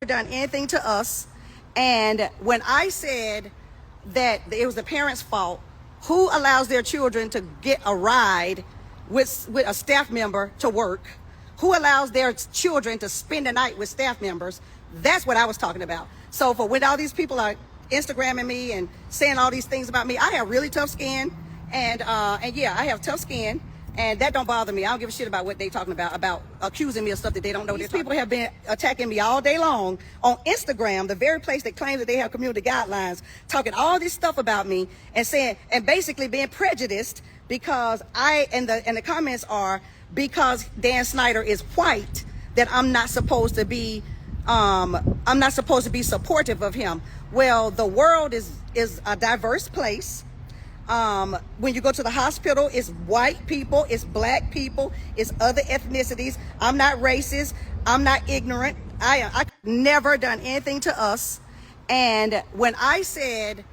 done anything to us. And when I said that it was the parents' fault, who allows their children to get a ride with a staff member to work? Who allows their children to spend the night with staff members? That's what I was talking about. So for when all these people are Instagramming me and saying all these things about me, I have really tough skin, and yeah, I have tough skin. And that don't bother me. I don't give a shit about what they talking about accusing me of stuff that they don't know. These people have been attacking me all day long on Instagram, the very place that claims that they have community guidelines, talking all this stuff about me and saying, and basically being prejudiced because and the comments are, because Dan Schneider is white, that I'm not supposed to be supportive of him. Well, the world is a diverse place. When you go to the hospital, it's white people, it's black people, it's other ethnicities. I'm not racist. I'm not ignorant. I never done anything to us. And when I said,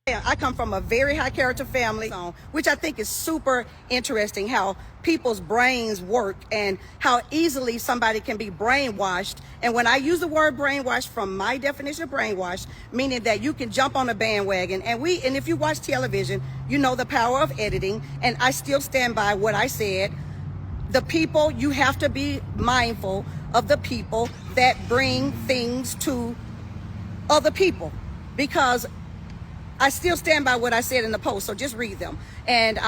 I come from a very high character family, which I think is super interesting, how people's brains work and how easily somebody can be brainwashed. And when I use the word brainwash from my definition of brainwash, meaning that you can jump on a bandwagon, and if you watch television, you know the power of editing, and I still stand by what I said. The people, you have to be mindful of the people that bring things to other people, because I still stand by what I said in the post, so just read them. And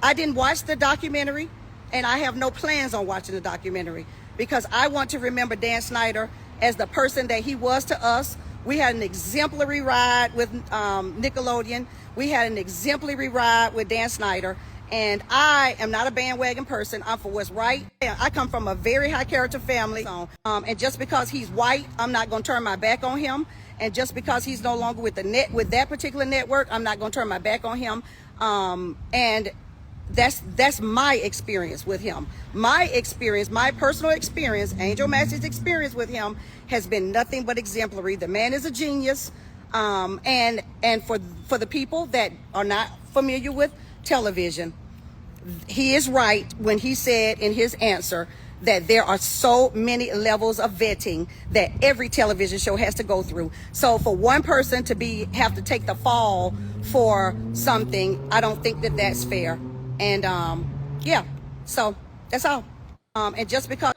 I didn't watch the documentary, and I have no plans on watching the documentary, because I want to remember Dan Schneider as the person that he was to us. We had an exemplary ride with Nickelodeon. We had an exemplary ride with Dan Schneider. And I am not a bandwagon person. I'm for what's right. I come from a very high character family. And just because he's white, I'm not going to turn my back on him. And just because he's no longer with that particular network, I'm not going to turn my back on him. And that's my experience with him. My experience, my personal experience, Angel Massey's experience with him has been nothing but exemplary. The man is a genius. And for the people that are not familiar with television, he is right when he said in his answer that there are so many levels of vetting that every television show has to go through. So for one person to have to take the fall for something, I don't think that that's fair. And yeah, so that's all. And just because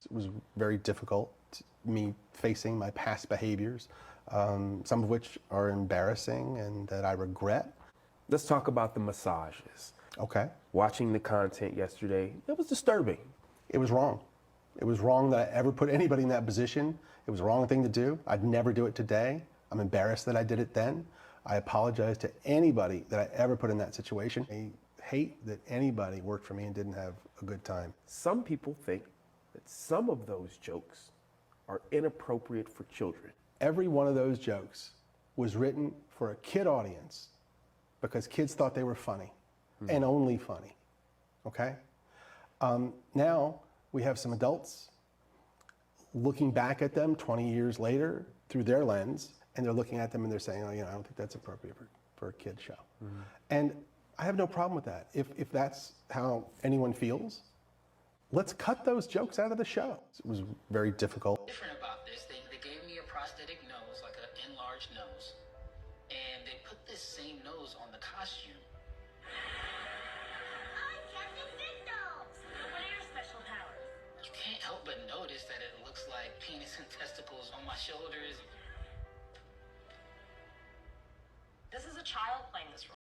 it was very difficult, me facing my past behaviors, some of which are embarrassing and that I regret. Let's talk about the massages. Okay. Watching the content yesterday, it was disturbing. It was wrong. It was wrong that I ever put anybody in that position. It was the wrong thing to do. I'd never do it today. I'm embarrassed that I did it then. I apologize to anybody that I ever put in that situation. I hate that anybody worked for me and didn't have a good time. Some people think that some of those jokes are inappropriate for children. Every one of those jokes was written for a kid audience because kids thought they were funny and only funny, okay? Now we have some adults looking back at them 20 years later through their lens, and they're looking at them and they're saying, oh, I don't think that's appropriate for a kid show. And I have no problem with that. If that's how anyone feels, let's cut those jokes out of the show. It was very difficult. Different about this, they gave me a prosthetic nose, like an enlarged nose, and they put this same nose on the costume. I can't do signals! What are your special powers? You can't help but notice that it looks like penis and testicles on my shoulders. This is a child playing this role.